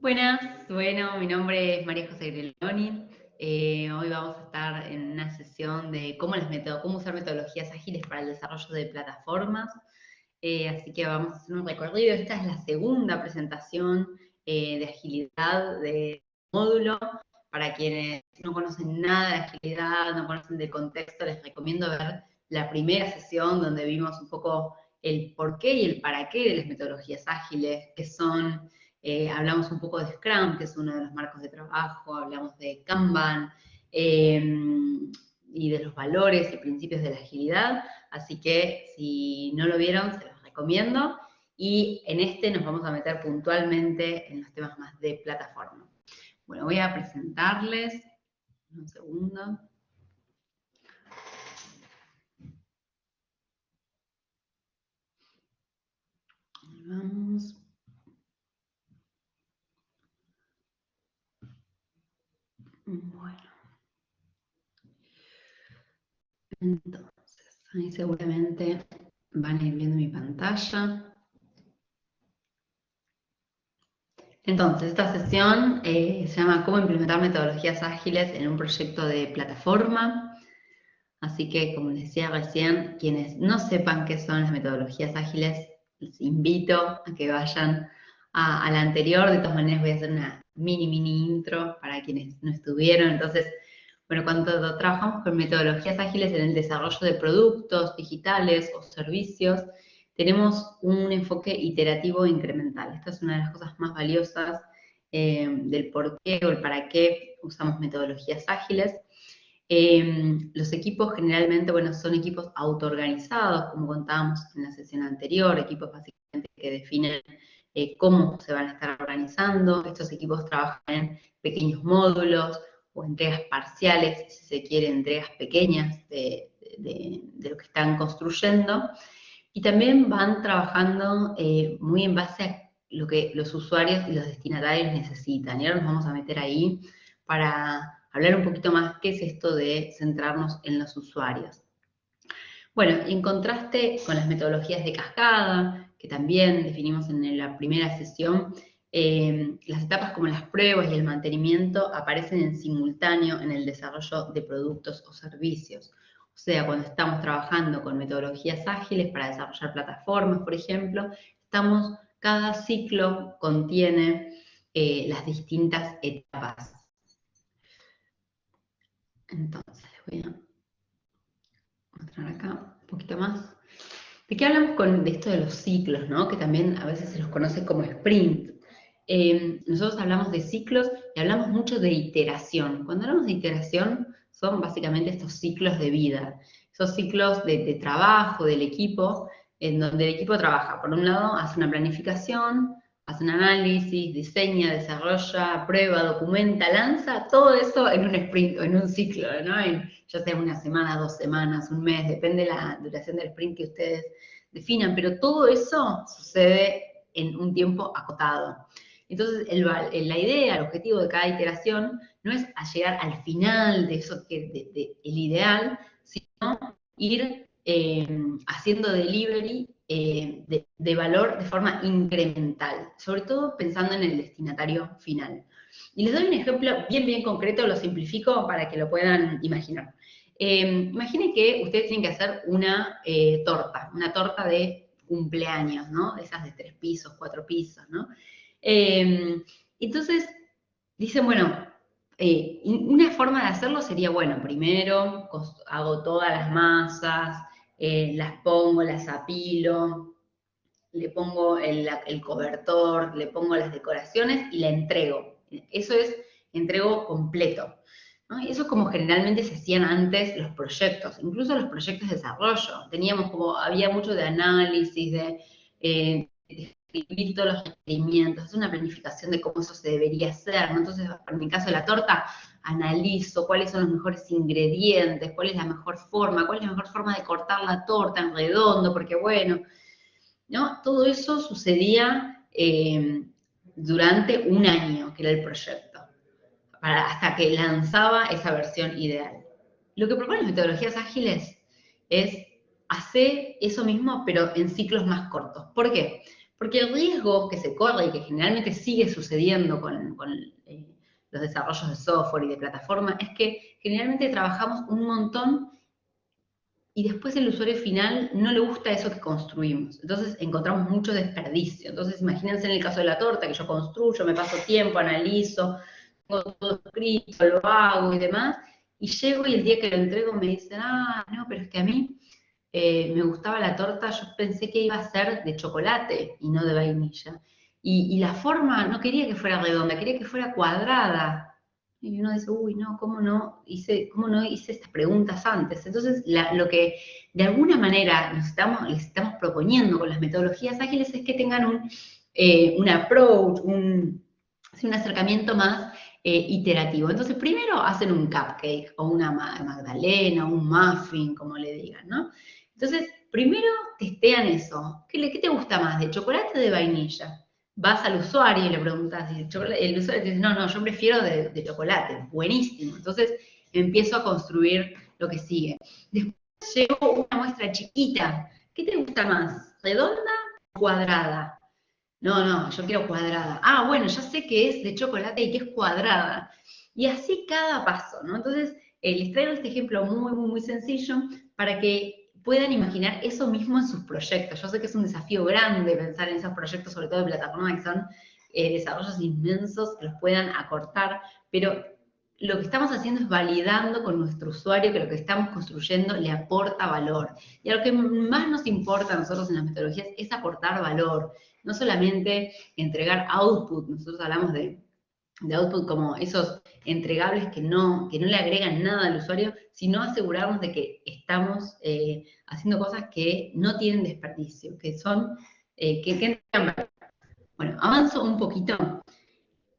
Buenas, bueno, mi nombre es María José Greloni. Hoy vamos a estar en una sesión de cómo usar metodologías ágiles para el desarrollo de plataformas. Así que vamos a hacer un recorrido. Esta es la segunda presentación de agilidad de módulo. Para quienes no conocen nada de agilidad, no conocen del contexto, les recomiendo ver la primera sesión donde vimos un poco el porqué y el para qué de las metodologías ágiles, que son... hablamos un poco de Scrum, que es uno de los marcos de trabajo, hablamos de Kanban y de los valores y principios de la agilidad, así que si no lo vieron, se los recomiendo. Y en este nos vamos a meter puntualmente en los temas más de plataforma. Bueno, voy a presentarles, un segundo. Ahí vamos. Bueno. Entonces, ahí seguramente van a ir viendo mi pantalla. Entonces, esta sesión se llama ¿Cómo implementar metodologías ágiles en un proyecto de plataforma? Así que, como les decía recién, quienes no sepan qué son las metodologías ágiles, les invito a que vayan a la anterior. De todas maneras, voy a hacer una mini intro para quienes no estuvieron. Entonces, bueno, cuando trabajamos con metodologías ágiles en el desarrollo de productos digitales o servicios, tenemos un enfoque iterativo e incremental. Esta es una de las cosas más valiosas del por qué o el para qué usamos metodologías ágiles. Los equipos generalmente, bueno, son equipos autoorganizados, como contábamos en la sesión anterior, equipos básicamente que definen cómo se van a estar organizando. Estos equipos trabajan en pequeños módulos o entregas parciales, si se quiere, entregas pequeñas de lo que están construyendo. Y también van trabajando muy en base a lo que los usuarios y los destinatarios necesitan. Y ahora nos vamos a meter ahí para hablar un poquito más qué es esto de centrarnos en los usuarios. Bueno, en contraste con las metodologías de cascada, que también definimos en la primera sesión, las etapas como las pruebas y el mantenimiento aparecen en simultáneo en el desarrollo de productos o servicios. O sea, cuando estamos trabajando con metodologías ágiles para desarrollar plataformas, por ejemplo, cada ciclo contiene las distintas etapas. Entonces, les voy a mostrar acá un poquito más. ¿De qué hablamos de esto de los ciclos, ¿no? Que también a veces se los conoce como sprint? Nosotros hablamos de ciclos y hablamos mucho de iteración. Cuando hablamos de iteración, son básicamente estos ciclos de vida, esos ciclos de trabajo del equipo, en donde el equipo trabaja. Por un lado, hace una planificación, hace un análisis, diseña, desarrolla, prueba, documenta, lanza, todo eso en un sprint o en un ciclo, ¿no? Ya sea una semana, 2 semanas, un mes, depende de la duración del sprint que ustedes definan, pero todo eso sucede en un tiempo acotado. Entonces, la idea, el objetivo de cada iteración no es llegar al final de eso, el ideal, sino ir haciendo delivery de valor de forma incremental, sobre todo pensando en el destinatario final. Y les doy un ejemplo bien concreto, lo simplifico para que lo puedan imaginar. Imaginen que ustedes tienen que hacer una torta de cumpleaños, ¿no? De esas de 3 pisos, 4 pisos, ¿no? Entonces, dicen, bueno, una forma de hacerlo sería, bueno, primero hago todas las masas, las pongo, las apilo, le pongo el cobertor, le pongo las decoraciones y la entrego. Eso es entrego completo, ¿no? Y eso es como generalmente se hacían antes los proyectos, incluso los proyectos de desarrollo. Había mucho de análisis, de escribir todos los requerimientos, hacer una planificación de cómo eso se debería hacer, ¿no? Entonces, en mi caso de la torta, analizo cuáles son los mejores ingredientes, cuál es la mejor forma de cortar la torta en redondo, porque bueno, ¿no? Todo eso sucedía durante un año, que era el proyecto, hasta que lanzaba esa versión ideal. Lo que proponen las metodologías ágiles es hacer eso mismo, pero en ciclos más cortos. ¿Por qué? Porque el riesgo que se corre y que generalmente sigue sucediendo con los desarrollos de software y de plataforma es que generalmente trabajamos un montón y después el usuario final no le gusta eso que construimos. Entonces encontramos mucho desperdicio. Entonces imagínense en el caso de la torta, que yo construyo, me paso tiempo, analizo, tengo todo escrito, lo hago y demás, y llego y el día que lo entrego me dicen, ah, no, pero es que a mí me gustaba la torta, yo pensé que iba a ser de chocolate y no de vainilla. Y la forma, no quería que fuera redonda, quería que fuera cuadrada. Y uno dice, uy, no, cómo no hice estas preguntas antes? Entonces, lo que de alguna manera les estamos proponiendo con las metodologías ágiles es que tengan un approach, sí, un acercamiento más iterativo. Entonces, primero hacen un cupcake o una magdalena, un muffin, como le digan, ¿no? Entonces, primero testean eso. ¿Qué te gusta más, de chocolate o de vainilla? Vas al usuario y le preguntas, y el usuario te dice, no, yo prefiero de chocolate, buenísimo. Entonces, empiezo a construir lo que sigue. Después llevo una muestra chiquita. ¿Qué te gusta más, redonda o cuadrada? No, yo quiero cuadrada. Ah, bueno, ya sé que es de chocolate y que es cuadrada. Y así cada paso, ¿no? Entonces, les traigo este ejemplo muy sencillo para que puedan imaginar eso mismo en sus proyectos. Yo sé que es un desafío grande pensar en esos proyectos, sobre todo de plataformas que son desarrollos inmensos, que los puedan acortar, pero lo que estamos haciendo es validando con nuestro usuario que lo que estamos construyendo le aporta valor. Y a lo que más nos importa a nosotros en las metodologías es aportar valor, no solamente entregar output. Nosotros hablamos de output como esos entregables que no le agregan nada al usuario, sino asegurarnos de que estamos haciendo cosas que no tienen desperdicio, que son, que entregan. Bueno, avanzo un poquito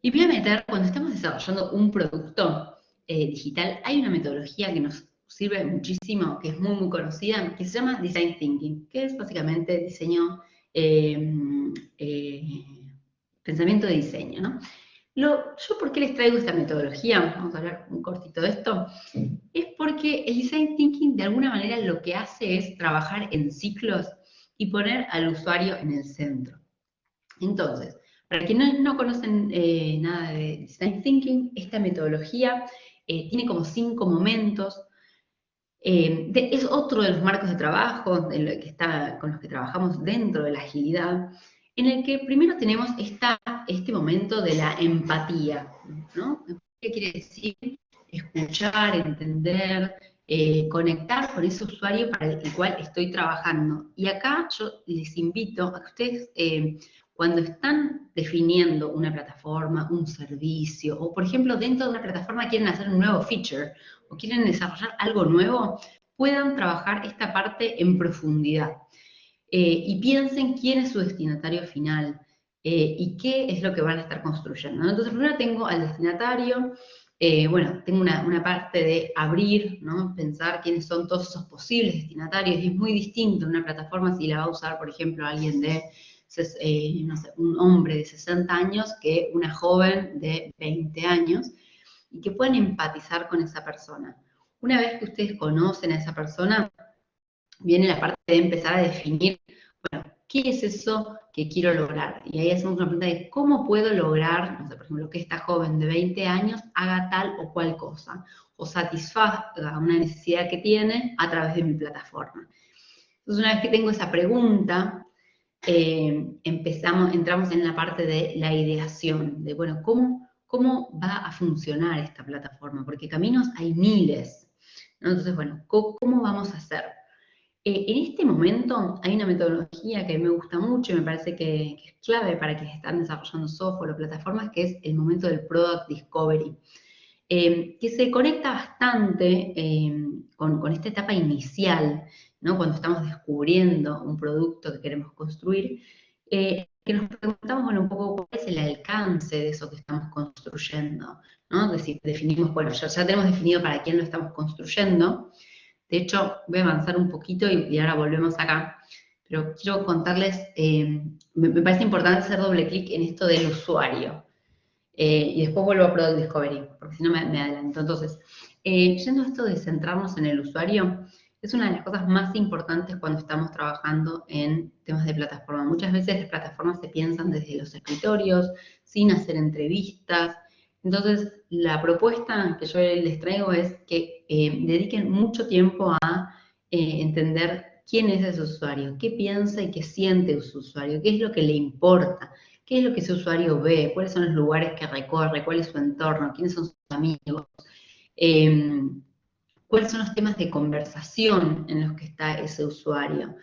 y voy a meter, cuando estamos desarrollando un producto digital, hay una metodología que nos sirve muchísimo, que es muy conocida, que se llama Design Thinking, que es básicamente diseño, eh, pensamiento de diseño, ¿no? Yo, ¿por qué les traigo esta metodología? Vamos a hablar un cortito de esto. Es porque el Design Thinking, de alguna manera, lo que hace es trabajar en ciclos y poner al usuario en el centro. Entonces, para quienes no conocen nada de Design Thinking, esta metodología tiene como 5 momentos. Es otro de los marcos de trabajo con los que trabajamos dentro de la agilidad, en el que primero tenemos este momento de la empatía, ¿no? ¿Qué quiere decir? Escuchar, entender, conectar con ese usuario para el cual estoy trabajando. Y acá yo les invito a que ustedes, cuando están definiendo una plataforma, un servicio, o por ejemplo dentro de una plataforma quieren hacer un nuevo feature, o quieren desarrollar algo nuevo, puedan trabajar esta parte en profundidad. Y piensen quién es su destinatario final y qué es lo que van a estar construyendo, ¿no? Entonces, primero tengo al destinatario, bueno, tengo una parte de abrir, ¿no? Pensar quiénes son todos esos posibles destinatarios, y es muy distinto una plataforma si la va a usar, por ejemplo, alguien de, no sé, un hombre de 60 años que una joven de 20 años, y que puedan empatizar con esa persona. Una vez que ustedes conocen a esa persona, viene la parte de empezar a definir, bueno, ¿qué es eso que quiero lograr? Y ahí hacemos una pregunta de cómo puedo lograr, no sé, por ejemplo, que esta joven de 20 años haga tal o cual cosa, o satisfaga una necesidad que tiene a través de mi plataforma. Entonces, una vez que tengo esa pregunta, entramos en la parte de la ideación, de, bueno, ¿cómo va a funcionar esta plataforma? Porque caminos hay miles, ¿no? Entonces, bueno, ¿cómo vamos a hacer? En este momento hay una metodología que me gusta mucho y me parece que es clave para quienes están desarrollando software o plataformas, que es el momento del Product Discovery, que se conecta bastante con esta etapa inicial, ¿no? Cuando estamos descubriendo un producto que queremos construir, que nos preguntamos, bueno, un poco cuál es el alcance de eso que estamos construyendo, ¿no? Es decir, definimos, bueno, ya tenemos definido para quién lo estamos construyendo. De hecho, voy a avanzar un poquito y ahora volvemos acá, pero quiero contarles, me parece importante hacer doble clic en esto del usuario. Y después vuelvo a Product Discovery, porque si no me adelanto. Entonces, yendo a esto de centrarnos en el usuario, es una de las cosas más importantes cuando estamos trabajando en temas de plataforma. Muchas veces las plataformas se piensan desde los escritorios, sin hacer entrevistas. Entonces, la propuesta que yo les traigo es que dediquen mucho tiempo a entender quién es ese usuario, qué piensa y qué siente su usuario, qué es lo que le importa, qué es lo que ese usuario ve, cuáles son los lugares que recorre, cuál es su entorno, quiénes son sus amigos, cuáles son los temas de conversación en los que está ese usuario,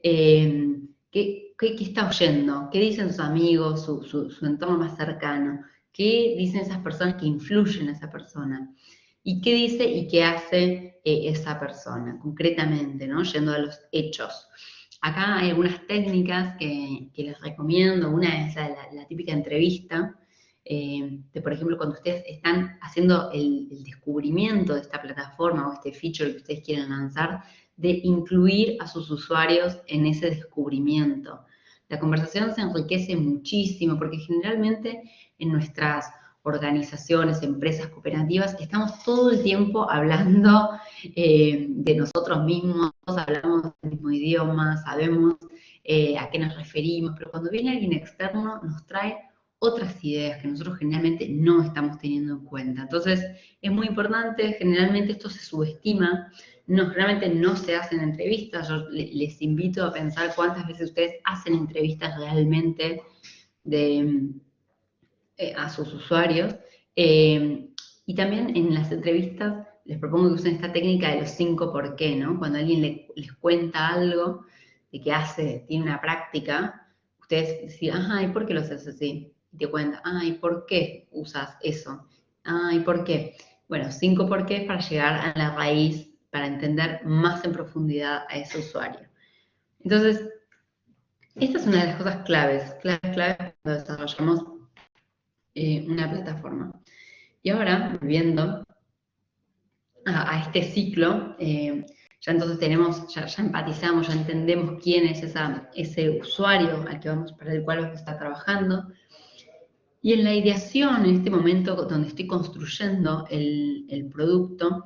qué está oyendo, qué dicen sus amigos, su entorno más cercano, qué dicen esas personas que influyen a esa persona, y qué dice y qué hace esa persona, concretamente, ¿no? Yendo a los hechos. Acá hay algunas técnicas que les recomiendo. Una es la típica entrevista, por ejemplo, cuando ustedes están haciendo el descubrimiento de esta plataforma o este feature que ustedes quieren lanzar, de incluir a sus usuarios en ese descubrimiento. La conversación se enriquece muchísimo porque generalmente en nuestras organizaciones, empresas, cooperativas, estamos todo el tiempo hablando de nosotros mismos, hablamos el mismo idioma, sabemos a qué nos referimos, pero cuando viene alguien externo nos trae otras ideas que nosotros generalmente no estamos teniendo en cuenta. Entonces, es muy importante, generalmente esto se subestima, generalmente no se hacen entrevistas. Yo les invito a pensar cuántas veces ustedes hacen entrevistas realmente a sus usuarios. Y también en las entrevistas les propongo que usen esta técnica de los 5 por qué, ¿no? Cuando alguien les cuenta algo de que tiene una práctica, ustedes deciden, ajá, ¿y por qué lo haces así? Y te cuenta, ah, ¿y por qué usas eso? Ah, ¿y por qué? Bueno, 5 por qué para llegar a la raíz, para entender más en profundidad a ese usuario. Entonces, esta es una de las cosas claves cuando desarrollamos una plataforma. Y ahora, volviendo a este ciclo, ya entonces ya empatizamos, ya entendemos quién es ese usuario para el cual vamos a estar trabajando. Y en la ideación, en este momento donde estoy construyendo el producto,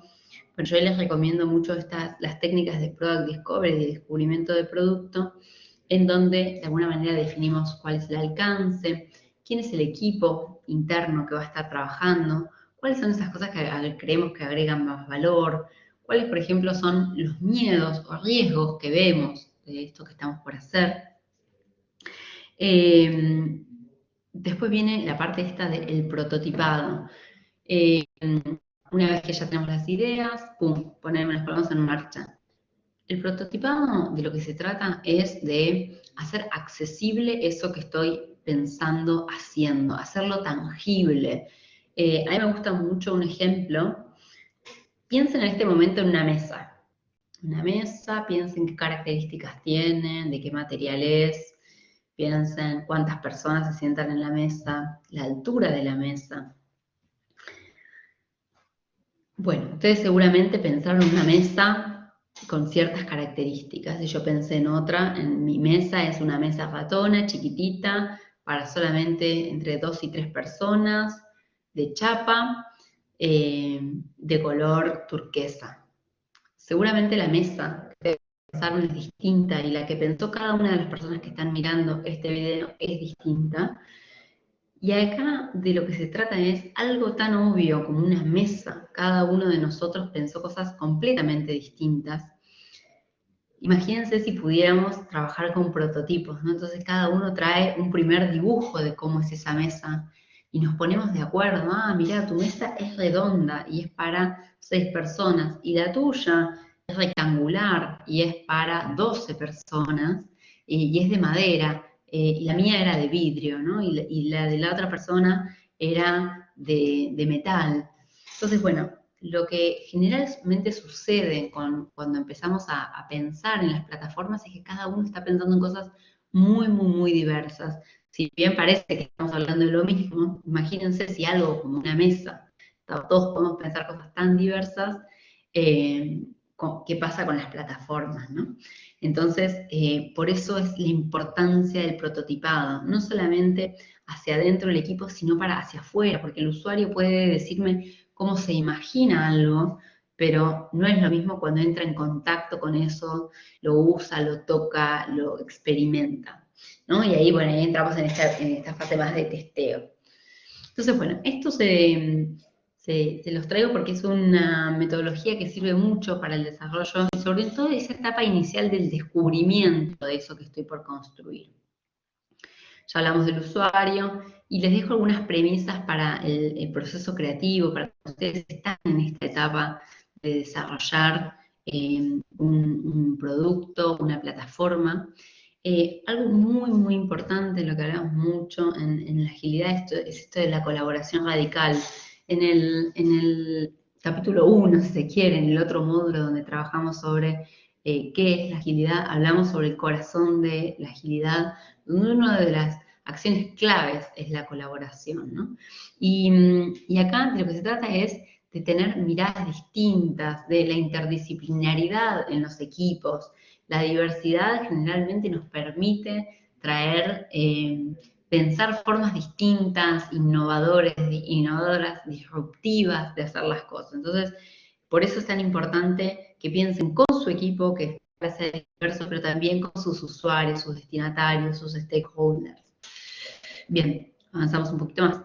pues yo les recomiendo mucho las técnicas de Product Discovery, de descubrimiento de producto, en donde de alguna manera definimos cuál es el alcance, quién es el equipo interno que va a estar trabajando, cuáles son esas cosas que creemos que agregan más valor, cuáles, por ejemplo, son los miedos o riesgos que vemos de esto que estamos por hacer. Después viene la parte esta del prototipado. Una vez que ya tenemos las ideas, ¡pum!, las ponemos en marcha. El prototipado de lo que se trata es de hacer accesible eso que estoy pensando haciendo, hacerlo tangible. A mí me gusta mucho un ejemplo. Piensen en este momento en una mesa. Una mesa, piensen qué características tiene, de qué material es, piensen cuántas personas se sientan en la mesa, la altura de la mesa. Bueno, ustedes seguramente pensaron en una mesa con ciertas características, y yo pensé en otra. En mi mesa es una mesa ratona, chiquitita, para solamente entre 2 y 3 personas, de chapa, de color turquesa. Seguramente la mesa que pensaron es distinta, y la que pensó cada una de las personas que están mirando este video es distinta. Y acá de lo que se trata es algo tan obvio como una mesa. Cada uno de nosotros pensó cosas completamente distintas. Imagínense si pudiéramos trabajar con prototipos, ¿no? Entonces cada uno trae un primer dibujo de cómo es esa mesa y nos ponemos de acuerdo. Ah, mira, tu mesa es redonda y es para 6 personas, y la tuya es rectangular y es para 12 personas, y es de madera, y la mía era de vidrio, ¿no? Y la de la otra persona era de metal. Entonces, bueno, lo que generalmente sucede cuando empezamos a pensar en las plataformas es que cada uno está pensando en cosas muy, muy, muy diversas. Si bien parece que estamos hablando de lo mismo, imagínense si algo como una mesa, todos podemos pensar cosas tan diversas, ¿qué pasa con las plataformas, ¿no? Entonces, por eso es la importancia del prototipado, no solamente hacia adentro del equipo, sino hacia afuera, porque el usuario puede decirme cómo se imagina algo, pero no es lo mismo cuando entra en contacto con eso, lo usa, lo toca, lo experimenta, ¿no? Y ahí, bueno, ahí entramos en esta fase más de testeo. Entonces, bueno, esto se los traigo porque es una metodología que sirve mucho para el desarrollo y sobre todo esa etapa inicial del descubrimiento de eso que estoy por construir. Ya hablamos del usuario y les dejo algunas premisas para el proceso creativo, para que ustedes están en esta etapa de desarrollar un producto, una plataforma. Algo muy, muy importante, lo que hablamos mucho en la agilidad, es esto de la colaboración radical. En el capítulo 1, si se quiere, en el otro módulo donde trabajamos sobre qué es la agilidad, hablamos sobre el corazón de la agilidad, donde una de las acciones claves es la colaboración, ¿no? Y acá de lo que se trata es de tener miradas distintas, de la interdisciplinaridad en los equipos. La diversidad generalmente nos permite traer, pensar formas distintas, innovadoras, disruptivas de hacer las cosas. Entonces, por eso es tan importante que piensen con su equipo, que es diverso, pero también con sus usuarios, sus destinatarios, sus stakeholders. Bien, avanzamos un poquito más.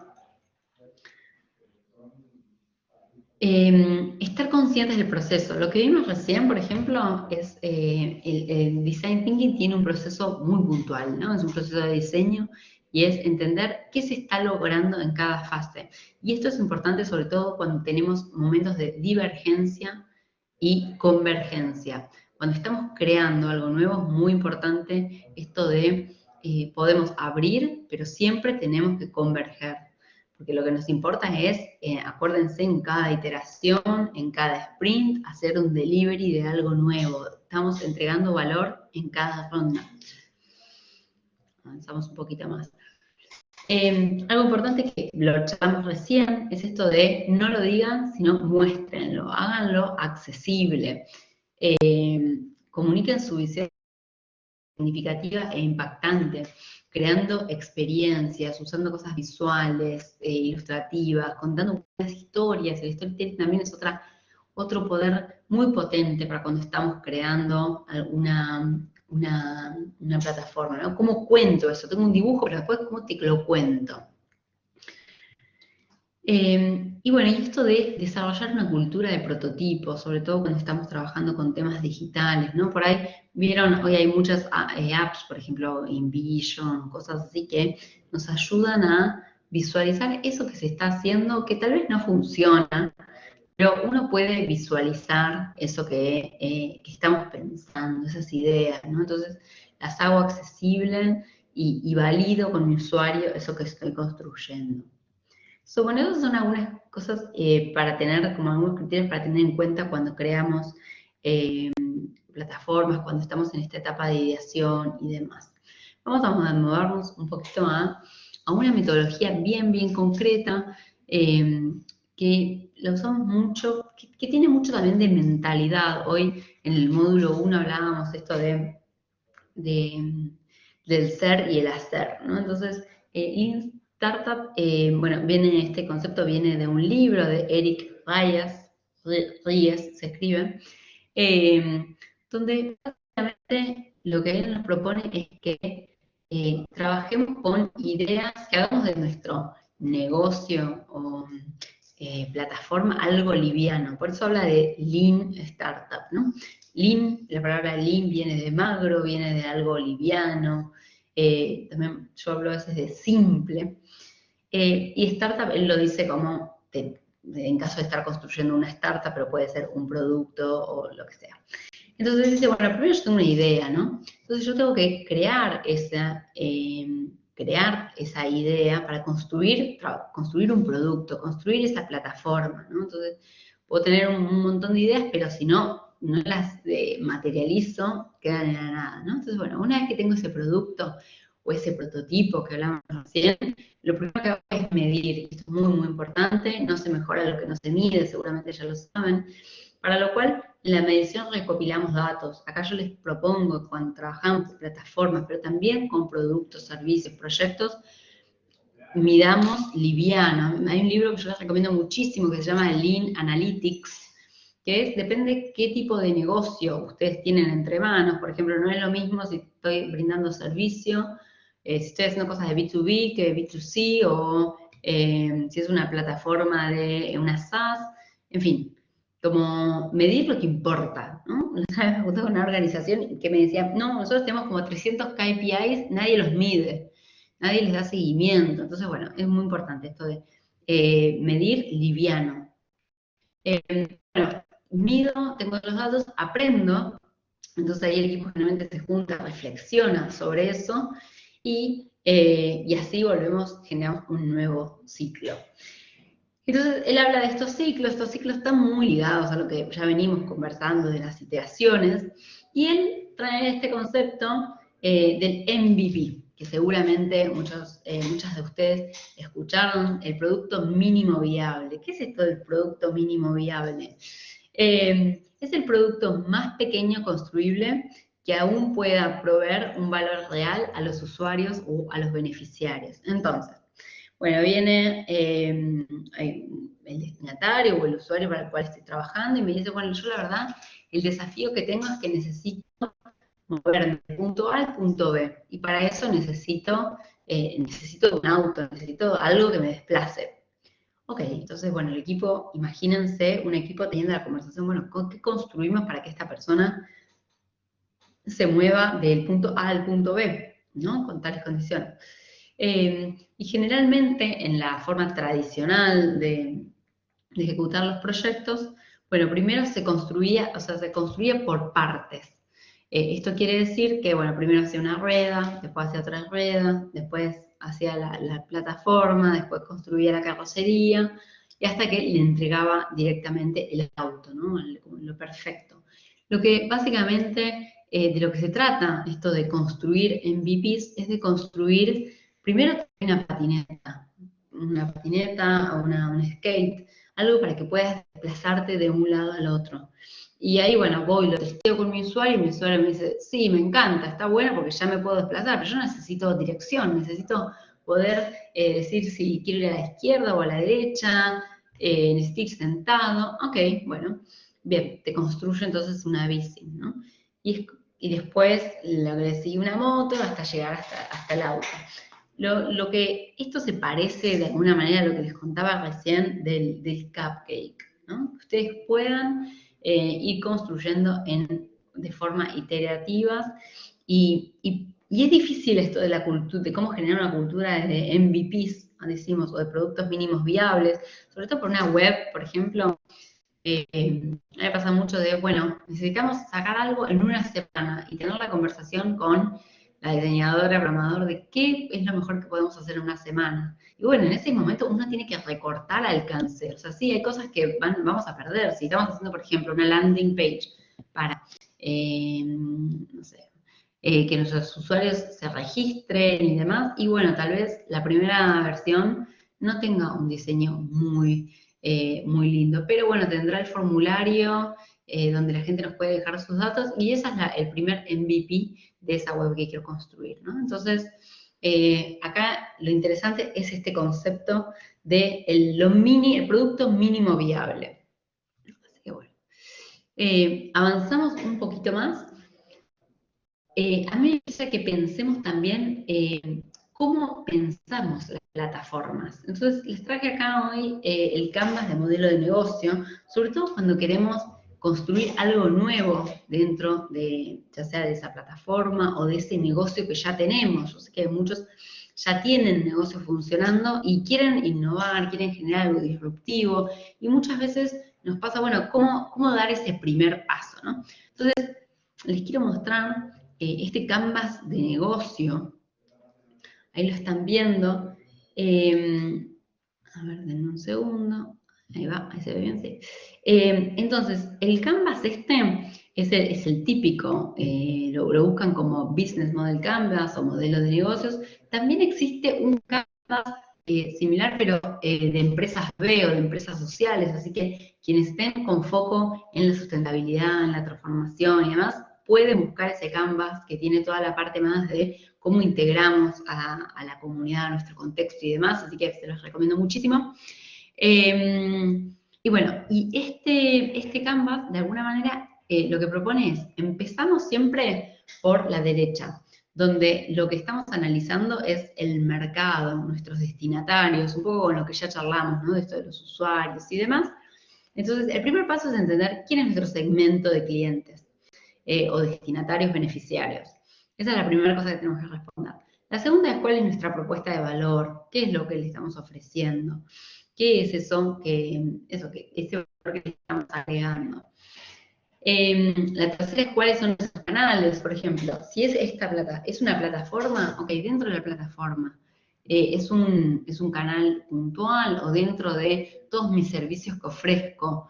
Estar conscientes del proceso. Lo que vimos recién, por ejemplo, es el Design Thinking tiene un proceso muy puntual, ¿no? Es un proceso de diseño y es entender qué se está logrando en cada fase. Y esto es importante sobre todo cuando tenemos momentos de divergencia y convergencia. Cuando estamos creando algo nuevo es muy importante esto de podemos abrir, pero siempre tenemos que converger. Porque lo que nos importa es, acuérdense, en cada iteración, en cada sprint, hacer un delivery de algo nuevo. Estamos entregando valor en cada ronda. Avanzamos un poquito más. Algo importante que lo charlamos recién es esto de no lo digan, sino muéstrenlo, háganlo accesible. Comuniquen su visión significativa e impactante, creando experiencias, usando cosas visuales, ilustrativas, contando unas historias. El storytelling también es otro poder muy potente para cuando estamos creando una plataforma, ¿no? ¿Cómo cuento eso? Tengo un dibujo, pero después, ¿cómo te lo cuento? Y bueno, y esto de desarrollar una cultura de prototipos, sobre todo cuando estamos trabajando con temas digitales, ¿no? Por ahí vieron, hoy hay muchas apps, por ejemplo, InVision, cosas así que nos ayudan a visualizar eso que se está haciendo, que tal vez no funciona, pero uno puede visualizar eso que estamos pensando, esas ideas, ¿no? Entonces, las hago accesibles y valido con mi usuario eso que estoy construyendo. Bueno, esas son algunas cosas para tener, como algunos criterios para tener en cuenta cuando creamos plataformas, cuando estamos en esta etapa de ideación y demás. Vamos a movernos un poquito a una metodología bien, bien concreta que la usamos mucho, que tiene mucho también de mentalidad. Hoy en el módulo 1 hablábamos esto del ser y el hacer, ¿no? Entonces, Lean Startup, bueno, este concepto viene de un libro de Eric Ries, se escribe, donde básicamente lo que él nos propone es que trabajemos con ideas, que hagamos de nuestro negocio o plataforma algo liviano. Por eso habla de Lean Startup, ¿no? Lean, la palabra Lean viene de magro, viene de algo liviano. También yo hablo a veces de simple. Y startup, él lo dice como en caso de estar construyendo una startup, pero puede ser un producto o lo que sea. Entonces dice, bueno, primero yo tengo una idea, ¿no? Entonces yo tengo que crear esa idea para construir un producto, construir esa plataforma, ¿no? Entonces puedo tener un montón de ideas, pero si no las materializo, quedan en la nada, ¿no? Entonces, bueno, una vez que tengo ese producto o ese prototipo que hablamos recién, lo primero que hago es medir. Esto es muy, muy importante. No se mejora lo que no se mide, seguramente ya lo saben. Para lo cual, en la medición recopilamos datos. Acá yo les propongo que cuando trabajamos con plataformas, pero también con productos, servicios, proyectos, midamos liviano. Hay un libro que yo les recomiendo muchísimo que se llama Lean Analytics, que depende qué tipo de negocio ustedes tienen entre manos. Por ejemplo, no es lo mismo si estoy brindando servicio, si estoy haciendo cosas de B2B que de B2C, o si es una plataforma de una SaaS, en fin, como medir lo que importa, ¿no? Me gustó con una organización que me decía, no, nosotros tenemos como 300 KPIs, nadie los mide, nadie les da seguimiento. Entonces, bueno, es muy importante esto de medir liviano. Bueno, mido, tengo los datos, aprendo, entonces ahí el equipo generalmente se junta, reflexiona sobre eso y así generamos un nuevo ciclo. Entonces, él habla de estos ciclos están muy ligados a lo que ya venimos conversando de las iteraciones, y él trae este concepto del MVP, que seguramente muchas de ustedes escucharon, el producto mínimo viable. ¿Qué es esto del producto mínimo viable? Es el producto más pequeño construible que aún pueda proveer un valor real a los usuarios o a los beneficiarios. Entonces, bueno, viene el destinatario o el usuario para el cual estoy trabajando y me dice, bueno, yo la verdad, el desafío que tengo es que necesito moverme del punto A al punto B, y para eso necesito un auto, necesito algo que me desplace. Ok, entonces, bueno, el equipo, imagínense un equipo teniendo la conversación, bueno, ¿qué construimos para que esta persona se mueva del punto A al punto B, ¿no? Con tales condiciones. Y generalmente en la forma tradicional de ejecutar los proyectos, bueno, primero se construía por partes. Esto quiere decir que, bueno, primero hacía una rueda, después hacía otra rueda, después hacía la plataforma, después construía la carrocería, y hasta que le entregaba directamente el auto, ¿no? Lo perfecto. Lo que básicamente de lo que se trata, esto de construir MVPs, es de construir primero una patineta o un skate, algo para que puedas desplazarte de un lado al otro. Y ahí, bueno, voy, lo testeo con mi usuario y mi usuario me dice, sí, me encanta, está bueno porque ya me puedo desplazar, pero yo necesito dirección, necesito poder decir si quiero ir a la izquierda o a la derecha, necesito ir sentado. Ok, bueno, bien, te construyo entonces una bici, ¿no? Y después le agregué una moto hasta llegar hasta el auto. Lo que esto se parece de alguna manera a lo que les contaba recién del cupcake, ¿no? Que ustedes puedan ir construyendo de forma iterativas, y es difícil esto de la cultura, de cómo generar una cultura de MVPs, decimos, o de productos mínimos viables, sobre todo por una web, por ejemplo. A mí me pasa mucho de, bueno, necesitamos sacar algo en una semana y tener la conversación con la diseñadora, programador, de qué es lo mejor que podemos hacer en una semana. Y bueno, en ese momento uno tiene que recortar alcance. O sea, sí, hay cosas que vamos a perder. Si estamos haciendo, por ejemplo, una landing page para, no sé, que nuestros usuarios se registren y demás, y bueno, tal vez la primera versión no tenga un diseño muy lindo, pero bueno, tendrá el formulario donde la gente nos puede dejar sus datos, y esa es el primer MVP de esa web que quiero construir, ¿no? Entonces, acá lo interesante es este concepto de el producto mínimo viable. Así que bueno, avanzamos un poquito más. A mí me parece que pensemos también cómo pensamos las plataformas. Entonces, les traje acá hoy el Canvas de modelo de negocio, sobre todo cuando queremos construir algo nuevo dentro de, ya sea de esa plataforma o de ese negocio que ya tenemos. Yo sé que muchos ya tienen negocio funcionando y quieren innovar, quieren generar algo disruptivo, y muchas veces nos pasa, bueno, ¿cómo dar ese primer paso, ¿no? Entonces, les quiero mostrar este canvas de negocio. Ahí lo están viendo. A ver, denme un segundo. Ahí va, ahí se ve bien, sí. Entonces, el canvas es el típico, lo buscan como Business Model Canvas o modelo de negocios. También existe un canvas similar, pero de empresas B o de empresas sociales, así que quienes estén con foco en la sustentabilidad, en la transformación y demás, pueden buscar ese canvas que tiene toda la parte más de cómo integramos a la comunidad, a nuestro contexto y demás, así que se los recomiendo muchísimo. Y bueno, y este Canvas, de alguna manera, lo que propone es, empezamos siempre por la derecha, donde lo que estamos analizando es el mercado, nuestros destinatarios, un poco con lo que ya charlamos, ¿no? De esto de los usuarios y demás. Entonces, el primer paso es entender quién es nuestro segmento de clientes o destinatarios beneficiarios. Esa es la primera cosa que tenemos que responder. La segunda es cuál es nuestra propuesta de valor, qué es lo que le estamos ofreciendo, qué es eso ese valor que le estamos agregando. La tercera es cuáles son nuestros canales, por ejemplo. Si es es una plataforma, ok, dentro de la plataforma es un canal puntual o dentro de todos mis servicios que ofrezco,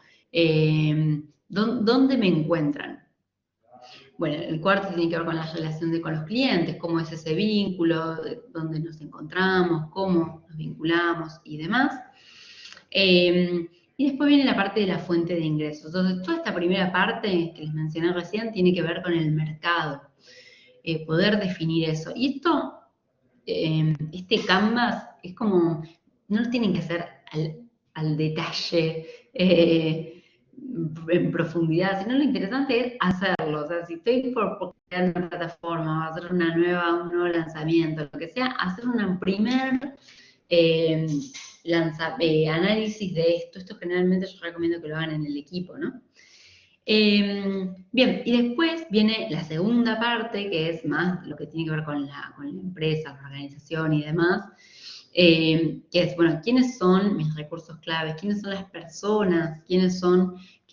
¿dónde me encuentran? Bueno, el cuarto tiene que ver con la relación con los clientes, cómo es ese vínculo, dónde nos encontramos, cómo nos vinculamos y demás. Y después viene la parte de la fuente de ingresos. Entonces, toda esta primera parte que les mencioné recién tiene que ver con el mercado, poder definir eso. Y este Canvas es como, no lo tienen que hacer al detalle, en profundidad, sino lo interesante es hacerlo. O sea, si estoy por crear una plataforma, hacer un nuevo lanzamiento, lo que sea, hacer un primer eh, análisis de esto. Esto generalmente yo recomiendo que lo hagan en el equipo, ¿no? Bien, y después viene la segunda parte, que es más lo que tiene que ver con la empresa, la organización y demás, que es, bueno, ¿quiénes son mis recursos claves? ¿Quiénes son las personas? ¿Qué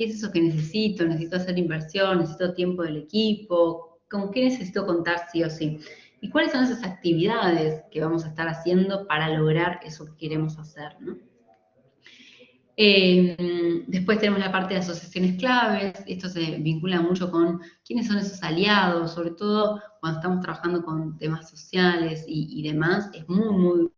es eso que necesito? ¿Necesito hacer inversión? ¿Necesito tiempo del equipo? ¿Con qué necesito contar sí o sí? ¿Y cuáles son esas actividades que vamos a estar haciendo para lograr eso que queremos hacer, ¿no? Después tenemos la parte de asociaciones claves, esto se vincula mucho con quiénes son esos aliados, sobre todo cuando estamos trabajando con temas sociales y demás, es muy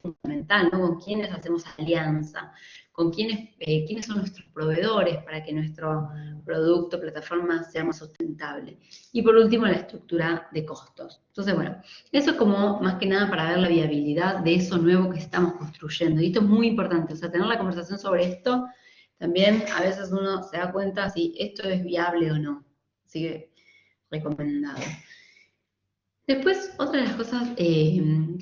fundamental, ¿no? Con quiénes hacemos alianza, con quiénes son nuestros proveedores para que nuestro producto, plataforma sea más sustentable. Y por último, la estructura de costos. Entonces, bueno, eso es como más que nada para ver la viabilidad de eso nuevo que estamos construyendo. Y esto es muy importante, o sea, tener la conversación sobre esto, también a veces uno se da cuenta si esto es viable o no. Así que, recomendado. Después, otra de las cosas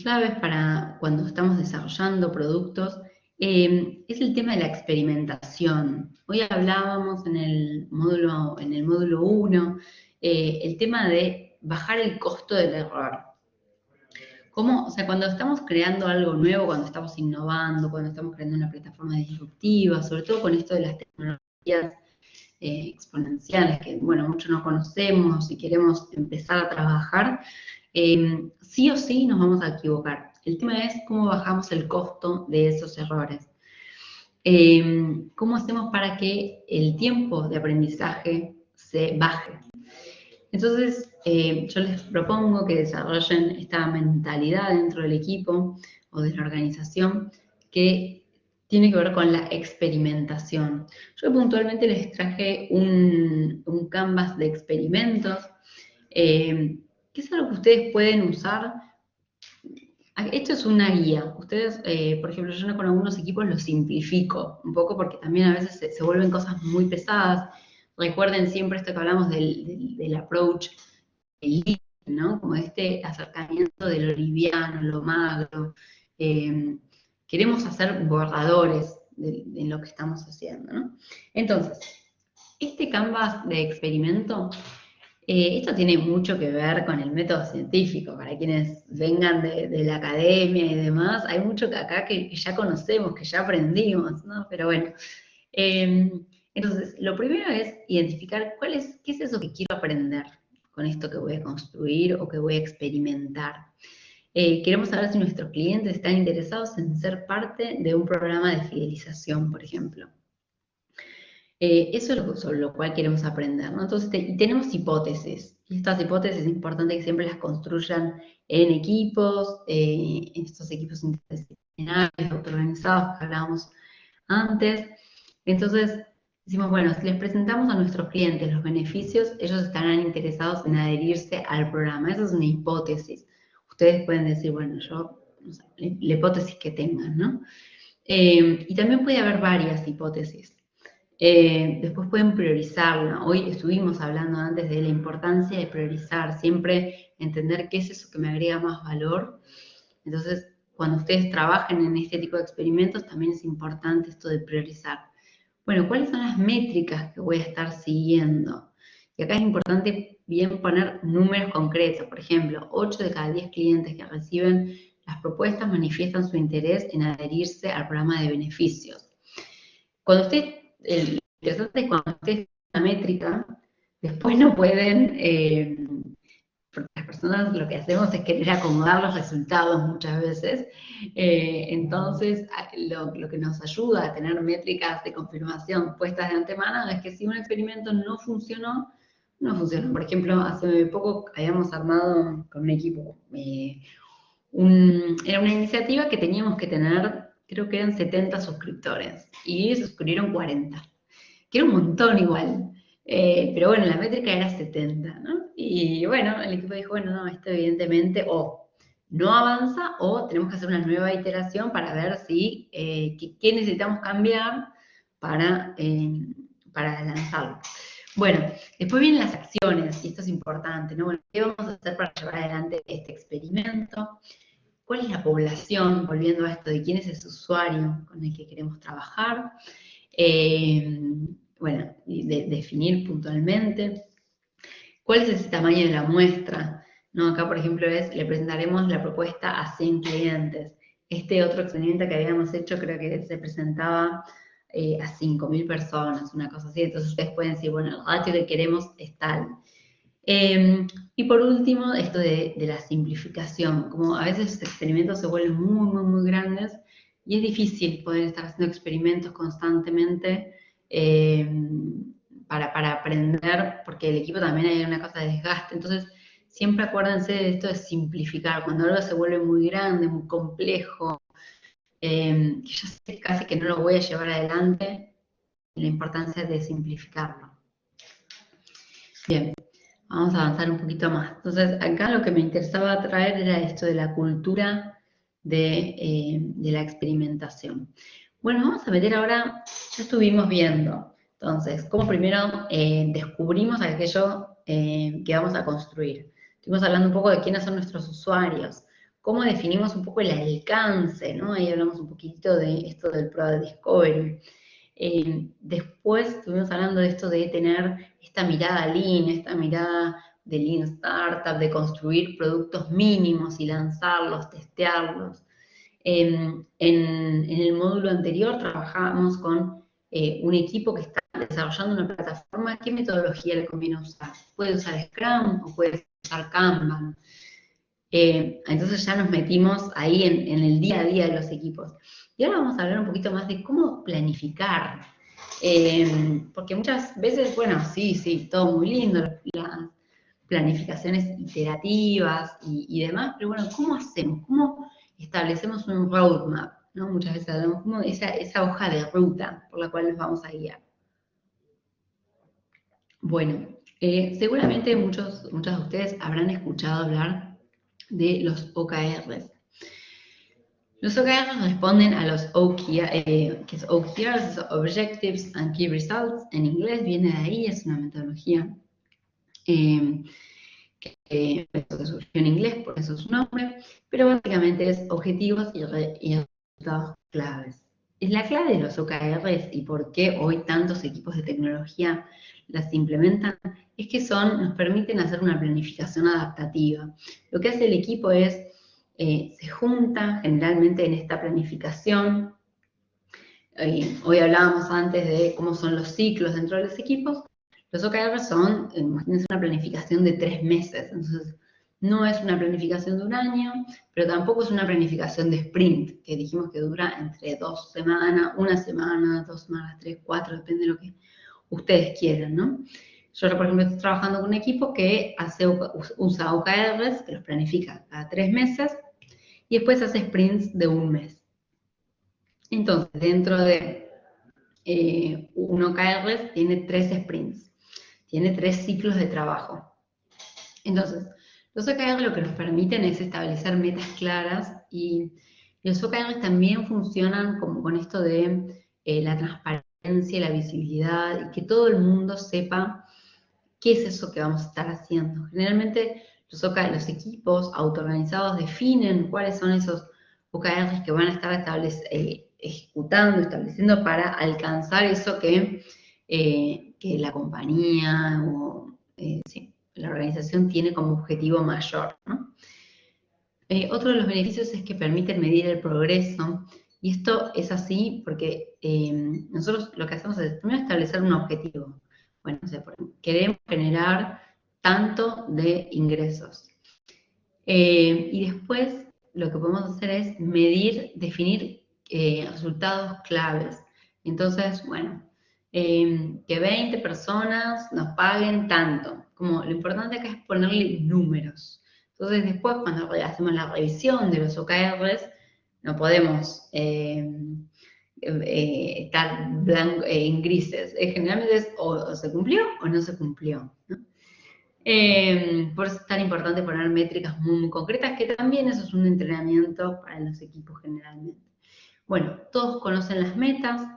claves para cuando estamos desarrollando productos es el tema de la experimentación. Hoy hablábamos en el módulo 1, el tema de bajar el costo del error. ¿Cómo? O sea, cuando estamos creando algo nuevo, cuando estamos innovando, cuando estamos creando una plataforma disruptiva, sobre todo con esto de las tecnologías exponenciales que, bueno, muchos no conocemos y queremos empezar a trabajar, sí o sí nos vamos a equivocar. El tema es cómo bajamos el costo de esos errores. ¿Cómo hacemos para que el tiempo de aprendizaje se baje? Entonces, yo les propongo que desarrollen esta mentalidad dentro del equipo o de la organización que tiene que ver con la experimentación. Yo puntualmente les traje un canvas de experimentos, que es algo que ustedes pueden usar. Esto es una guía. Ustedes, por ejemplo, yo con algunos equipos lo simplifico un poco porque también a veces se vuelven cosas muy pesadas. Recuerden siempre esto que hablamos del approach, el lean, ¿no? Como este acercamiento de lo liviano, lo magro. Queremos hacer borradores de lo que estamos haciendo, ¿no? Entonces, este canvas de experimento, esto tiene mucho que ver con el método científico. Para quienes vengan de la academia y demás, hay mucho que acá que ya conocemos, que ya aprendimos, ¿no? Pero bueno, entonces, lo primero es identificar qué es eso que quiero aprender con esto que voy a construir o que voy a experimentar. Queremos saber si nuestros clientes están interesados en ser parte de un programa de fidelización, por ejemplo. Eso es sobre lo cual queremos aprender, ¿no? Entonces, tenemos hipótesis. Y estas hipótesis es importante que siempre las construyan en equipos, en estos equipos interdisciplinarios, autoorganizados que hablábamos antes. Entonces, decimos, bueno, si les presentamos a nuestros clientes los beneficios, ellos estarán interesados en adherirse al programa. Esa es una hipótesis. Ustedes pueden decir, bueno, yo, no sé, la hipótesis que tengan, ¿no? Y también puede haber varias hipótesis. Después pueden priorizarla. Hoy estuvimos hablando antes de la importancia de priorizar, siempre entender qué es eso que me agrega más valor. Entonces, cuando ustedes trabajen en este tipo de experimentos, también es importante esto de priorizar. Bueno, ¿cuáles son las métricas que voy a estar siguiendo? Y acá es importante bien poner números concretos. Por ejemplo, 8 de cada 10 clientes que reciben las propuestas manifiestan su interés en adherirse al programa de beneficios. Cuando ustedes, lo interesante es cuando ustedes la métrica, después no pueden, porque las personas lo que hacemos es querer acomodar los resultados muchas veces. Entonces, lo que nos ayuda a tener métricas de confirmación puestas de antemano es que si un experimento no funcionó, no funcionó. Por ejemplo, hace poco habíamos armado con un equipo, era una iniciativa que teníamos que tener, creo que eran 70 suscriptores, y se suscribieron 40, que era un montón igual. Pero bueno, la métrica era 70, ¿no? Y bueno, el equipo dijo, bueno, no, esto evidentemente o no avanza o tenemos que hacer una nueva iteración para ver si, qué necesitamos cambiar para lanzarlo. Bueno, después vienen las acciones, y esto es importante, ¿no? Bueno, ¿qué vamos a hacer para llevar adelante este experimento? ¿Cuál es la población? Volviendo a esto de quién es ese usuario con el que queremos trabajar. Bueno, y definir puntualmente. ¿Cuál es ese tamaño de la muestra? ¿No? Acá, por ejemplo, le presentaremos la propuesta a 100 clientes. Este otro experimento que habíamos hecho creo que se presentaba a 5.000 personas, una cosa así. Entonces ustedes pueden decir, bueno, el ratio que queremos es tal. Y por último, esto de la simplificación. Como a veces los experimentos se vuelven muy, muy, muy grandes y es difícil poder estar haciendo experimentos constantemente para aprender, porque el equipo también hay una cosa de desgaste. Entonces, siempre acuérdense de esto de simplificar. Cuando algo se vuelve muy grande, muy complejo, que yo sé casi que no lo voy a llevar adelante, la importancia de simplificarlo. Bien. Vamos a avanzar un poquito más. Entonces, acá lo que me interesaba traer era esto de la cultura de la experimentación. Bueno, vamos a meter ahora, ya estuvimos viendo, entonces, cómo primero descubrimos aquello que vamos a construir. Estuvimos hablando un poco de quiénes son nuestros usuarios, cómo definimos un poco el alcance, ¿no? Ahí hablamos un poquito de esto del Product Discovery. Después estuvimos hablando de esto de tener esta mirada Lean, esta mirada de Lean Startup, de construir productos mínimos y lanzarlos, testearlos. En el módulo anterior trabajamos con un equipo que está desarrollando una plataforma. ¿Qué metodología le conviene usar? ¿Puede usar Scrum o puede usar Kanban? Entonces ya nos metimos ahí en el día a día de los equipos. Y ahora vamos a hablar un poquito más de cómo planificar. Porque muchas veces, bueno, sí, todo muy lindo, las planificaciones iterativas y demás, pero bueno, ¿cómo hacemos? ¿Cómo establecemos un roadmap? ¿No? Muchas veces hablamos como esa hoja de ruta por la cual nos vamos a guiar. Bueno, seguramente muchos de ustedes habrán escuchado hablar de los OKRs. Los OKRs responden a los que es OKRs, Objectives and Key Results, en inglés, viene de ahí, es una metodología que surgió en inglés, por eso es su nombre, pero básicamente es objetivos y resultados claves. Es la clave de los OKRs y por qué hoy tantos equipos de tecnología las implementan, es que nos permiten hacer una planificación adaptativa. Lo que hace el equipo es, se junta generalmente en esta planificación. Hoy hablábamos antes de cómo son los ciclos dentro de los equipos. Los OKR son, imagínense, una planificación de 3 meses. Entonces, no es una planificación de un año, pero tampoco es una planificación de sprint, que dijimos que dura entre 2 semanas, 1 semana, 2 semanas, 3, 4, depende de lo que ustedes quieran, ¿no? Yo, por ejemplo, estoy trabajando con un equipo que usa OKRs, que los planifica cada 3 meses, y después hace sprints de 1 mes. Entonces, dentro de un OKR tiene 3 sprints, tiene 3 ciclos de trabajo. Entonces, los OKR lo que nos permiten es establecer metas claras y los OKR también funcionan como con esto de la transparencia la visibilidad y que todo el mundo sepa qué es eso que vamos a estar haciendo. Generalmente los equipos autoorganizados definen cuáles son esos OKRs que van a estar ejecutando, estableciendo para alcanzar eso que la compañía o sí, la organización tiene como objetivo mayor, ¿no? Otro de los beneficios es que permiten medir el progreso, y esto es así porque nosotros lo que hacemos es primero establecer un objetivo. Bueno, o sea, queremos generar tanto de ingresos. Y después lo que podemos hacer es medir, definir resultados claves. Entonces, bueno, que 20 personas nos paguen tanto. Como lo importante acá es ponerle números. Entonces, después, cuando hacemos la revisión de los OKRs, no podemos estar en grises. Generalmente es o se cumplió o no se cumplió, ¿no? Por eso es tan importante poner métricas muy, muy concretas, que también eso es un entrenamiento para los equipos generalmente. Bueno, todos conocen las metas,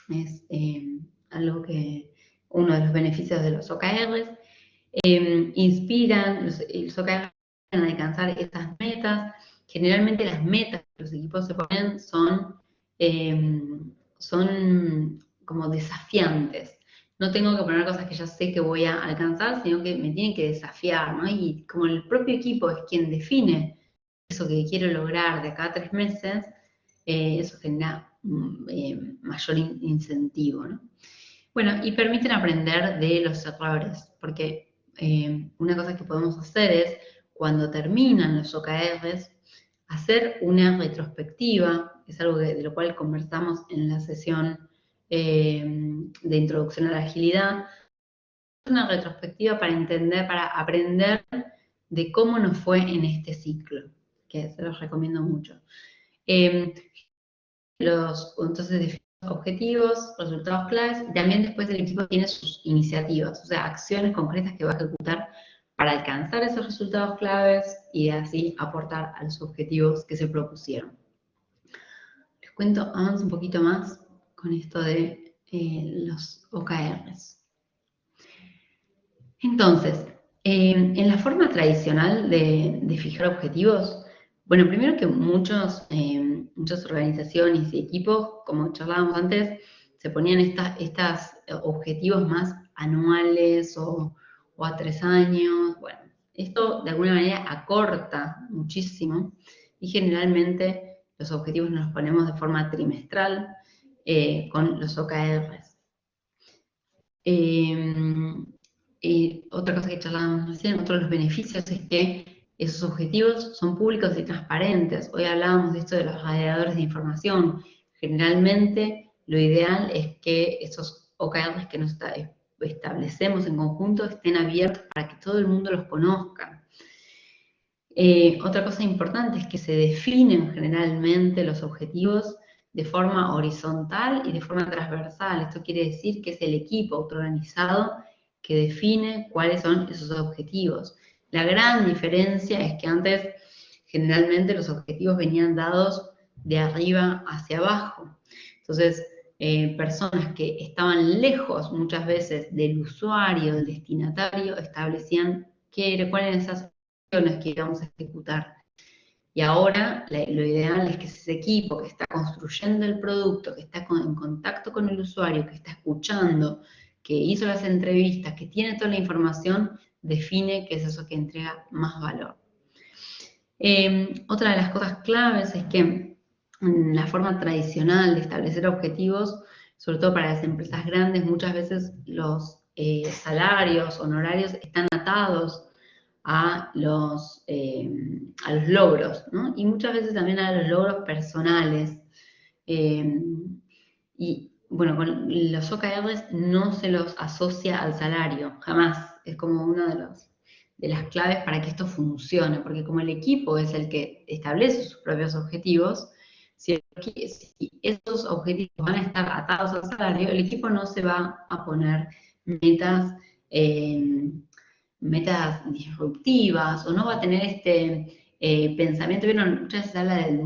es algo que uno de los beneficios de los OKRs. Inspiran, los OKRs a alcanzar estas metas. Generalmente las metas que los equipos se ponen son como desafiantes. No tengo que poner cosas que ya sé que voy a alcanzar, sino que me tienen que desafiar, ¿no? Y como el propio equipo es quien define eso que quiero lograr de acá a 3 meses, eso genera mayor incentivo, ¿no? Bueno, y permiten aprender de los errores, porque una cosa que podemos hacer es, cuando terminan los OKRs, hacer una retrospectiva, es algo de lo cual conversamos en la sesión de introducción a la agilidad, una retrospectiva para entender, para aprender de cómo nos fue en este ciclo, que se los recomiendo mucho. Entonces definimos objetivos, resultados claves, y también después el equipo tiene sus iniciativas, o sea, acciones concretas que va a ejecutar para alcanzar esos resultados claves y así aportar a los objetivos que se propusieron. Les cuento, avanzo un poquito más con esto de los OKRs. Entonces, en la forma tradicional de fijar objetivos, bueno, primero que muchas organizaciones y equipos, como charlábamos antes, se ponían estos objetivos más anuales o a 3 años. Bueno, esto de alguna manera acorta muchísimo y generalmente los objetivos nos los ponemos de forma trimestral con los OKRs. Otra cosa que charlábamos recién, otro de los beneficios es que esos objetivos son públicos y transparentes. Hoy hablábamos de esto de los radiadores de información. Generalmente lo ideal es que esos OKRs que nos establecemos en conjunto estén abiertos para que todo el mundo los conozca. Otra cosa importante es que se definen generalmente los objetivos de forma horizontal y de forma transversal. Esto quiere decir que es el equipo autoorganizado que define cuáles son esos objetivos. La gran diferencia es que antes generalmente los objetivos venían dados de arriba hacia abajo. Entonces, personas que estaban lejos muchas veces del usuario, del destinatario, establecían cuáles eran esas acciones que íbamos a ejecutar. Y ahora lo ideal es que ese equipo que está construyendo el producto, que está en contacto con el usuario, que está escuchando, que hizo las entrevistas, que tiene toda la información, define qué es eso que entrega más valor. Otra de las cosas claves es que en la forma tradicional de establecer objetivos, sobre todo para las empresas grandes, muchas veces los salarios, honorarios están atados a los logros, ¿no? Y muchas veces también a los logros personales. Y bueno, con los OKRs no se los asocia al salario, jamás. Es como una de las claves para que esto funcione, porque como el equipo es el que establece sus propios objetivos, si esos objetivos van a estar atados al salario, el equipo no se va a poner metas disruptivas, o no va a tener este pensamiento. ¿Vieron? Muchas veces se habla del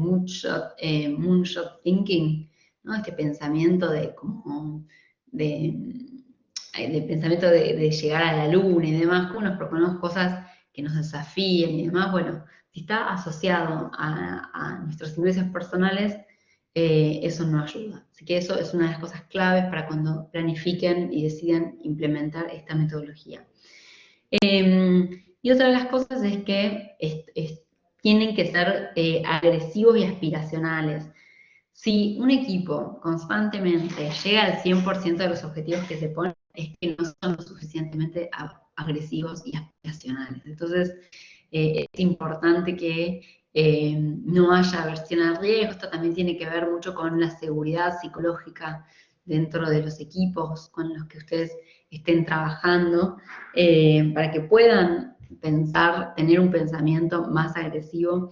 moonshot thinking, ¿no? Este pensamiento de como de pensamiento de llegar a la luna y demás, como nos proponemos cosas que nos desafíen y demás, bueno, si está asociado a nuestros ingresos personales, eso no ayuda. Así que eso es una de las cosas claves para cuando planifiquen y decidan implementar esta metodología. Y otra de las cosas es que tienen que ser agresivos y aspiracionales. Si un equipo constantemente llega al 100% de los objetivos que se ponen, es que no son lo suficientemente agresivos y aspiracionales. Entonces, es importante que no haya aversión al riesgo. Esto también tiene que ver mucho con la seguridad psicológica dentro de los equipos con los que ustedes estén trabajando, para que puedan pensar, tener un pensamiento más agresivo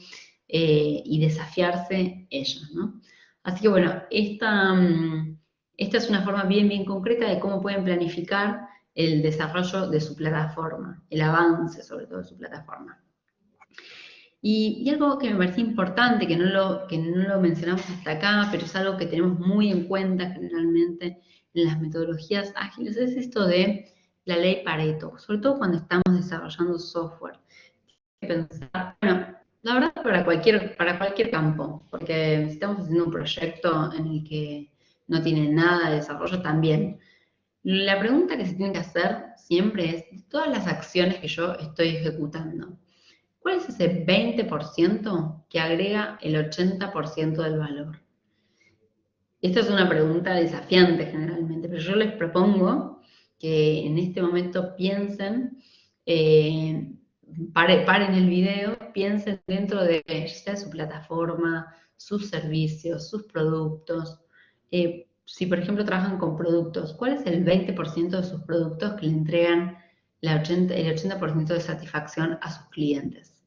y desafiarse ellos, ¿no? Así que bueno, esta es una forma bien concreta de cómo pueden planificar el desarrollo de su plataforma, el avance sobre todo de su plataforma. Y algo que me parece importante, que no lo mencionamos hasta acá, pero es algo que tenemos muy en cuenta generalmente en las metodologías ágiles, es esto de la ley Pareto, sobre todo cuando estamos desarrollando software. Pensar, bueno, la verdad para cualquier campo, porque si estamos haciendo un proyecto en el que no tiene nada de desarrollo también. La pregunta que se tiene que hacer siempre es, de todas las acciones que yo estoy ejecutando, ¿cuál es ese 20% que agrega el 80% del valor? Esta es una pregunta desafiante generalmente, pero yo les propongo que en este momento piensen, paren el video, piensen dentro de ya sea su plataforma, sus servicios, sus productos. Si por ejemplo trabajan con productos, ¿cuál es el 20% de sus productos que le entregan el 80% de satisfacción a sus clientes?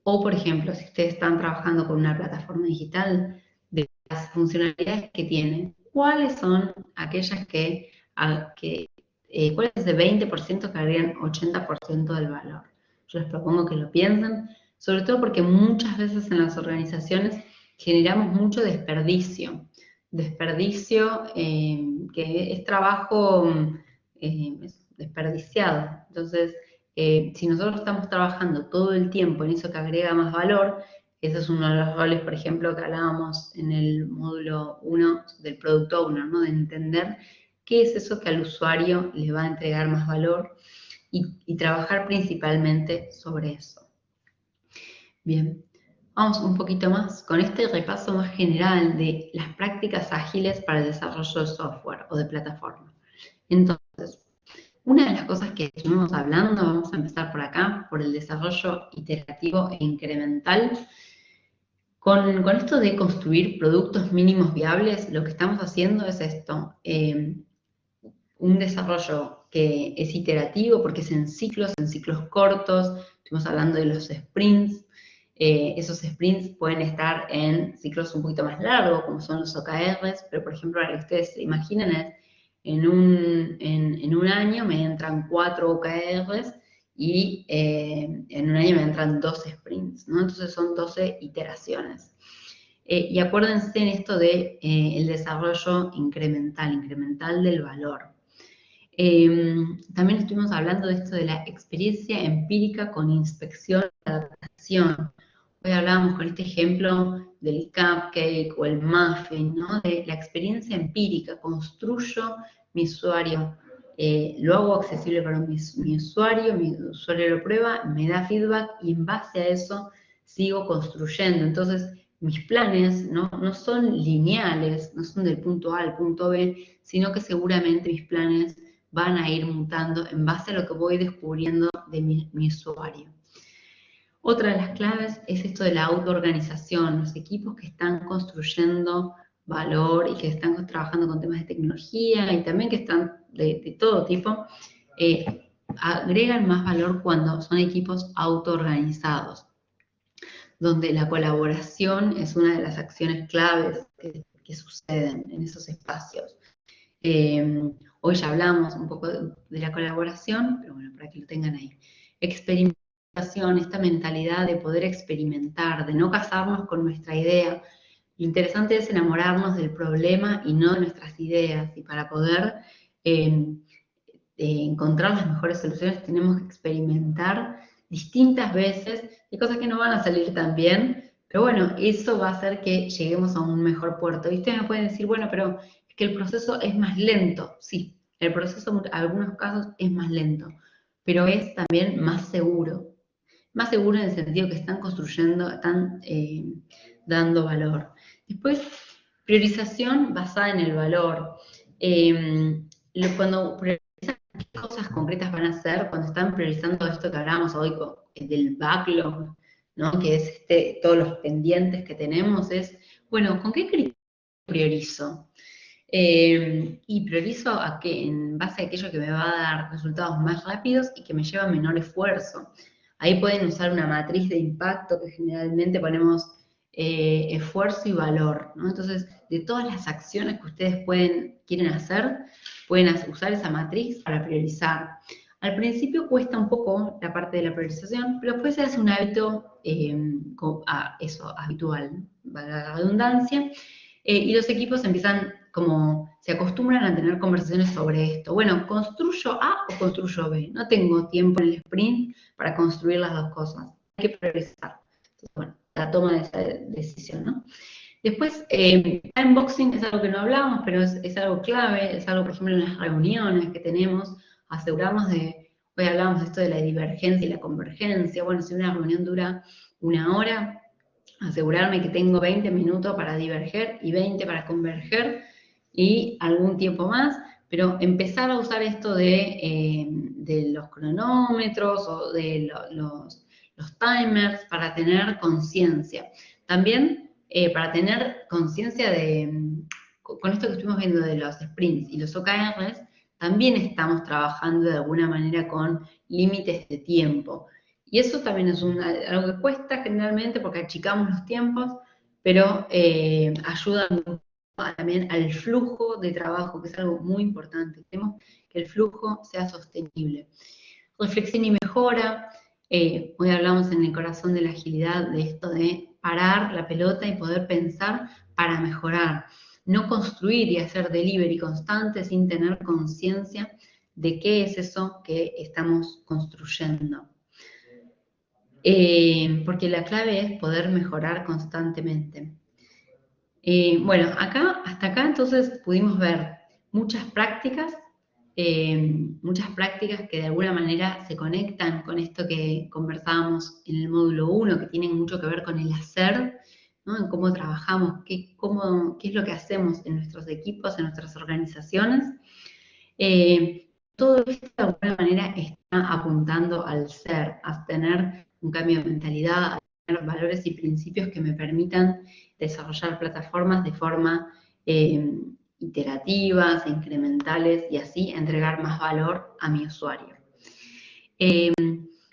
O, por ejemplo, si ustedes están trabajando con una plataforma digital, de las funcionalidades que tiene, ¿cuáles son aquellas cuál es ese 20% que agregan 80% del valor? Yo les propongo que lo piensen, sobre todo porque muchas veces en las organizaciones generamos mucho desperdicio. Desperdicio que es trabajo desperdiciado. Entonces, si nosotros estamos trabajando todo el tiempo en eso que agrega más valor, ese es uno de los roles, por ejemplo, que hablábamos en el módulo 1 del Product Owner, ¿no? De entender qué es eso que al usuario le va a entregar más valor y trabajar principalmente sobre eso. Bien, vamos un poquito más con este repaso más general de las prácticas ágiles para el desarrollo de software o de plataforma. Entonces, una de las cosas que estuvimos hablando, vamos a empezar por acá, por el desarrollo iterativo e incremental. Con esto de construir productos mínimos viables, lo que estamos haciendo es esto, un desarrollo que es iterativo porque es en ciclos cortos, estuvimos hablando de los sprints, esos sprints pueden estar en ciclos un poquito más largos, como son los OKRs, pero por ejemplo, lo que ustedes se imaginen es, en un año me entran 4 OKRs y en un año me entran 12 sprints, ¿no? Entonces son 12 iteraciones. Y acuérdense en esto de el desarrollo incremental del valor. También estuvimos hablando de esto de la experiencia empírica con inspección y adaptación. Hoy hablábamos con este ejemplo del cupcake o el muffin, ¿no? De la experiencia empírica, construyo mi usuario, lo hago accesible para mi usuario lo prueba, me da feedback y en base a eso sigo construyendo. Entonces, mis planes no son lineales, no son del punto A al punto B, sino que seguramente mis planes van a ir mutando en base a lo que voy descubriendo de mi usuario. Otra de las claves es esto de la autoorganización, los equipos que están construyendo valor y que están trabajando con temas de tecnología y también que están de todo tipo, agregan más valor cuando son equipos autoorganizados, donde la colaboración es una de las acciones claves que suceden en esos espacios. Hoy ya hablamos un poco de la colaboración, pero bueno, para que lo tengan ahí. Experimentación, esta mentalidad de poder experimentar, de no casarnos con nuestra idea. Lo interesante es enamorarnos del problema y no de nuestras ideas. Y para poder encontrar las mejores soluciones tenemos que experimentar distintas veces. Hay cosas que no van a salir tan bien, pero bueno, eso va a hacer que lleguemos a un mejor puerto. Y ustedes me pueden decir, bueno, pero es que el proceso es más lento. Sí, el proceso en algunos casos es más lento, pero es también más seguro. Más seguro en el sentido que están construyendo, están dando valor. Después, priorización basada en el valor. Cuando priorizan qué cosas concretas van a hacer, cuando están priorizando esto que hablábamos hoy del backlog, ¿no? Que es todos los pendientes que tenemos, es, bueno, ¿con qué criterio priorizo? Y priorizo en base a aquello que me va a dar resultados más rápidos y que me lleva menor esfuerzo. Ahí pueden usar una matriz de impacto que generalmente ponemos esfuerzo y valor, ¿no? Entonces, de todas las acciones que ustedes quieren hacer, pueden usar esa matriz para priorizar. Al principio cuesta un poco la parte de la priorización, pero después se hace un hábito habitual, valga la redundancia, y los equipos se acostumbran a tener conversaciones sobre esto. Bueno, ¿construyo A o construyo B? No tengo tiempo en el sprint para construir las dos cosas. Hay que priorizar. Entonces, bueno, la toma de esa decisión, ¿no? Después, timeboxing es algo que no hablamos, pero es algo clave, es algo, por ejemplo, en las reuniones que tenemos, asegurarnos hoy hablamos de esto de la divergencia y la convergencia. Bueno, si una reunión dura 1 hora, asegurarme que tengo 20 minutos para diverger y 20 para converger y algún tiempo más, pero empezar a usar esto de los cronómetros o de los timers para tener conciencia. También para tener conciencia con esto que estuvimos viendo de los sprints y los OKRs, también estamos trabajando de alguna manera con límites de tiempo. Y eso también es algo que cuesta generalmente porque achicamos los tiempos, pero ayuda también al flujo de trabajo, que es algo muy importante. Queremos que el flujo sea sostenible. Reflexión y mejora. Hoy hablamos en el corazón de la agilidad de esto de parar la pelota y poder pensar para mejorar. No construir y hacer delivery constante sin tener conciencia de qué es eso que estamos construyendo. Porque la clave es poder mejorar constantemente. Bueno, hasta acá entonces pudimos ver muchas prácticas que de alguna manera se conectan con esto que conversábamos en el módulo 1, que tienen mucho que ver con el hacer, ¿no? En cómo trabajamos, qué es lo que hacemos en nuestros equipos, en nuestras organizaciones. Todo esto de alguna manera está apuntando al ser, a tener un cambio de mentalidad, a tener valores y principios que me permitan desarrollar plataformas de forma iterativas, incrementales y así entregar más valor a mi usuario.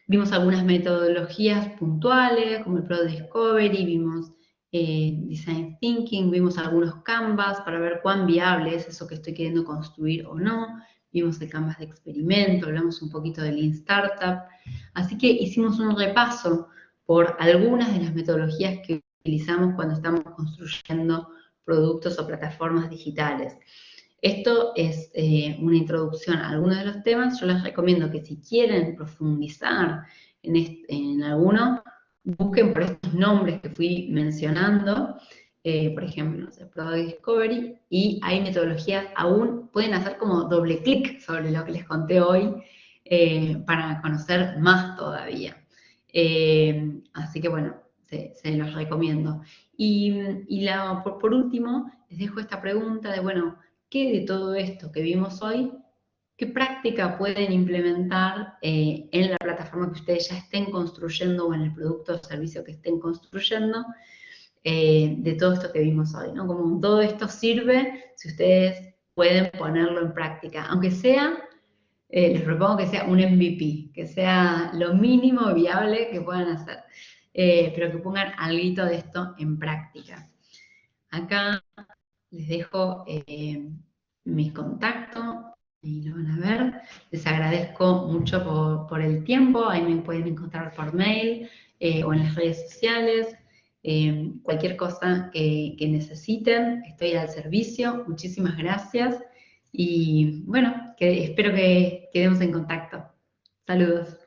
Vimos algunas metodologías puntuales como el Product Discovery, vimos Design Thinking, vimos algunos canvas para ver cuán viable es eso que estoy queriendo construir o no, vimos el canvas de experimento, hablamos un poquito de Lean Startup, así que hicimos un repaso por algunas de las metodologías que utilizamos cuando estamos construyendo productos o plataformas digitales. Esto es una introducción a algunos de los temas. Yo les recomiendo que si quieren profundizar en alguno, busquen por estos nombres que fui mencionando, por ejemplo, no sé, Product Discovery, y hay metodologías aún, pueden hacer como doble clic sobre lo que les conté hoy para conocer más todavía. Así que bueno, se los recomiendo. Por último, les dejo esta pregunta de, bueno, ¿qué de todo esto que vimos hoy, qué práctica pueden implementar en la plataforma que ustedes ya estén construyendo o en el producto o servicio que estén construyendo de todo esto que vimos hoy, ¿no? Como todo esto sirve si ustedes pueden ponerlo en práctica, aunque sea, les propongo que sea un MVP, que sea lo mínimo viable que puedan hacer, pero que pongan algo de esto en práctica. Acá les dejo mis contactos, y lo van a ver. Les agradezco mucho por el tiempo, ahí me pueden encontrar por mail o en las redes sociales. Cualquier cosa que necesiten, estoy al servicio. Muchísimas gracias y bueno, espero que quedemos en contacto. Saludos.